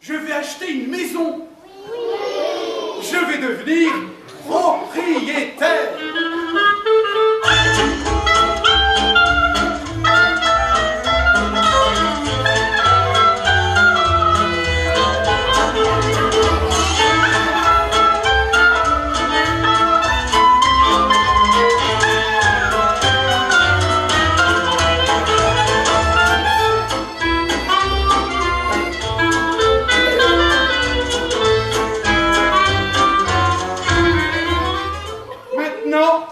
Je vais acheter une maison. Je vais devenir propriétaire.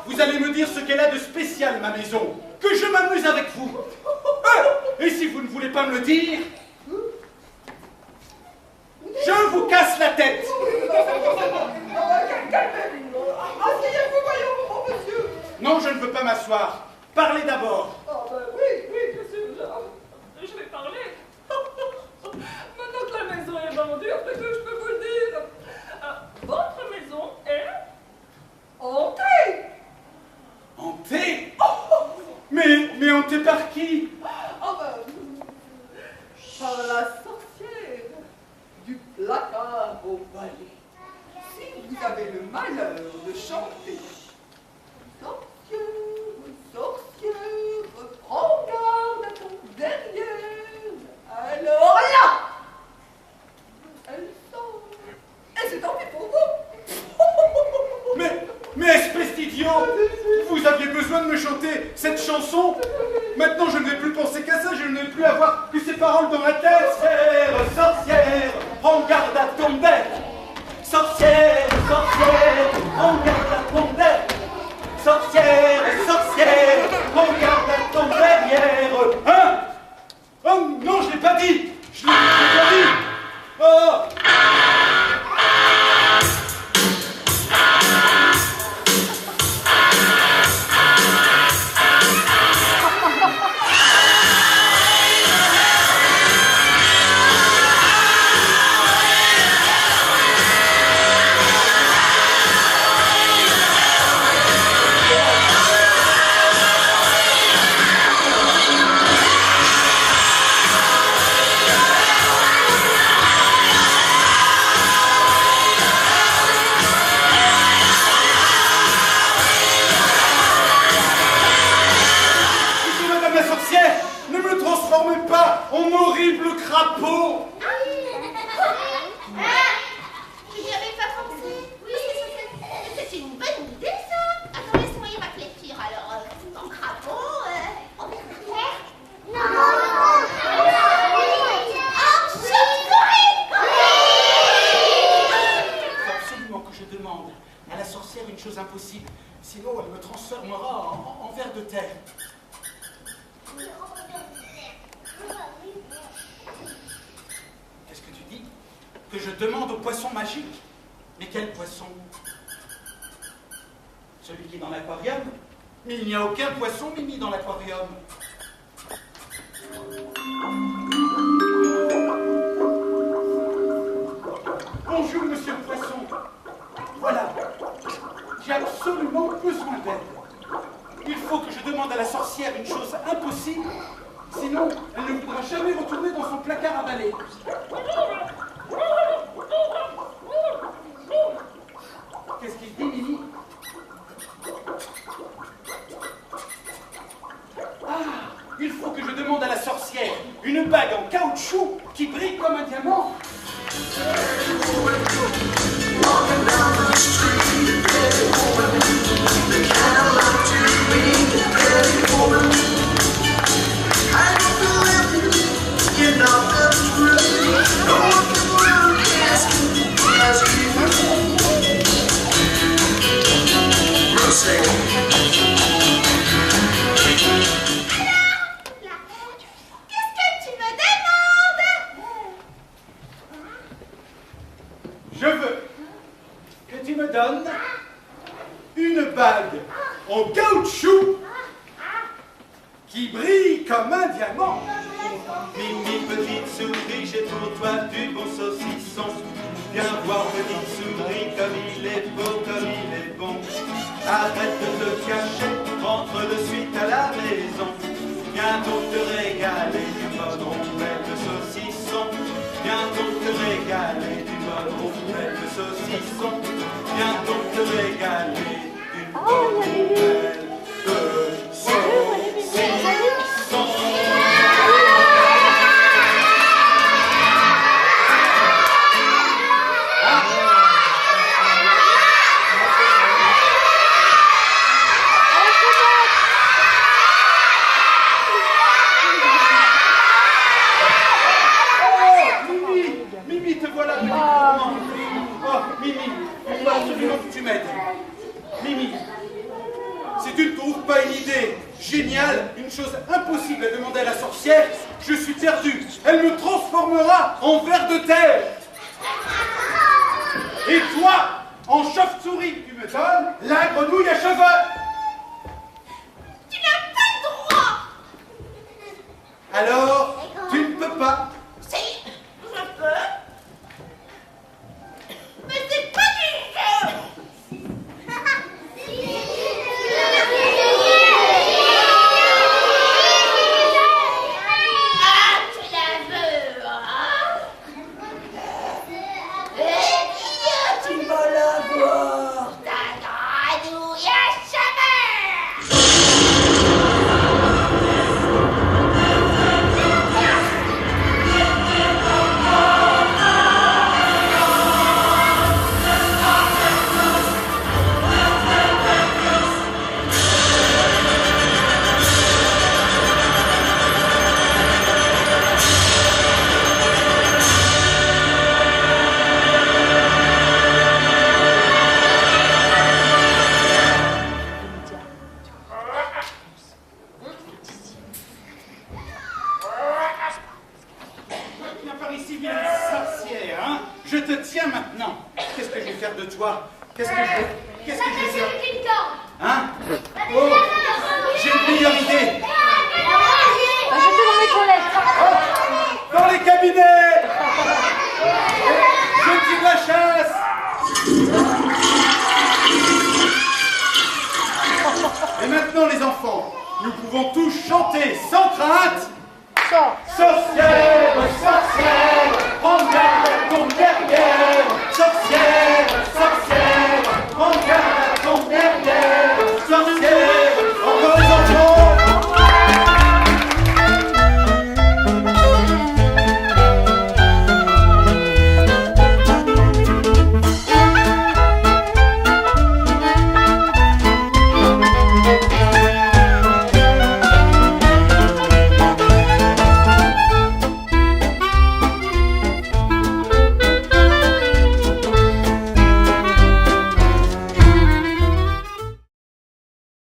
Vous allez me dire ce qu'elle a de spécial, ma maison, que je m'amuse avec vous. Et si vous ne voulez pas me le dire, je vous casse la tête. Asseyez-vous, voyons, mon monsieur. Non, je ne veux pas m'asseoir. Parlez d'abord. Oui, bien sûr, je vais parler. Maintenant que la maison est vendue, après que je peux vous le dire, votre maison est hantée. Hantée? Mais hantée par qui? Par la sorcière du placard au balai. Si vous avez le malheur de chanter sorcière, sorcière, prends garde à ton derrière, alors là, elle sort. Et c'est tant pis pour vous. Mais espèce d'idiot! Vous aviez besoin de me chanter cette chanson? Maintenant, je ne vais plus penser qu'à ça, je ne vais plus avoir que ces paroles dans ma tête. Sorcière, sorcière, prends garde à ton bec. Sorcière, sorcière, prends garde à ton bec. Sorcière, sorcière, prends garde à ton derrière. Hein? Oh non, je ne l'ai pas dit! Je l'ai pas dit! Oh! En horrible crapaud. Je n'y avais pas pensé. Oui, c'est une bonne idée, ça. Attends, laisse-moi y réfléchir. Alors, en crapaud, en verrière. Non. En chauve-souris. Il faut absolument que je demande à la sorcière une chose impossible. Sinon, elle me transformera en ver de terre. Qu'est-ce que tu dis? Que je demande au poisson magique? Mais quel poisson? Celui qui est dans l'aquarium? Mais il n'y a aucun poisson, Mimi, dans l'aquarium. Bonjour, monsieur le poisson. Voilà. J'ai absolument besoin d'aide. Il faut que je demande à la sorcière une chose impossible. Sinon, elle ne voudra jamais retourner dans son placard à balai. Qu'est-ce qu'il dit, Mimi? Ah, il faut que je demande à la sorcière une bague en caoutchouc qui brille comme un diamant. Je veux que tu me donnes une bague en caoutchouc qui brille comme un diamant. Mimi, petite souris, j'ai pour toi du bon saucisson. Viens voir, petite souris, comme il est beau, comme il est bon. Arrête de te cacher, rentre de suite à la maison. Viens donc te régaler du bon rondelle de saucisson. Viens donc te régaler. régaler d'une bonne rondelle de saucisson. Viens donc te régaler d'une bonne rondelle de saucisson. Mimi, te voilà, petite gourmand. Oh, Mimi, il faut absolument que tu m'aides. Mimi, si tu ne trouves pas une idée géniale, une chose impossible à demander à la sorcière, je suis perdu. Elle me transformera en ver de terre. Et toi, en chauve-souris, tu me donnes la grenouille à cheveux. Tu n'as pas le droit. Alors, tu ne peux pas. Si, je peux. Mais c'est pas du jeu. Ah, tu la veux, hein? Tu vas l'avoir. Ta grenouille à cheveux. Viens par ici, viens, sorcière, hein? Je te tiens maintenant. Qu'est-ce que je vais faire de toi? Qu'est-ce que je vais faire? Hein? Oh, j'ai une meilleure idée. Jetez dans les toilettes. Dans les cabinets. Je tire la chasse. Et maintenant, les enfants, nous pouvons tous chanter sans crainte. Sorcière, sorcière.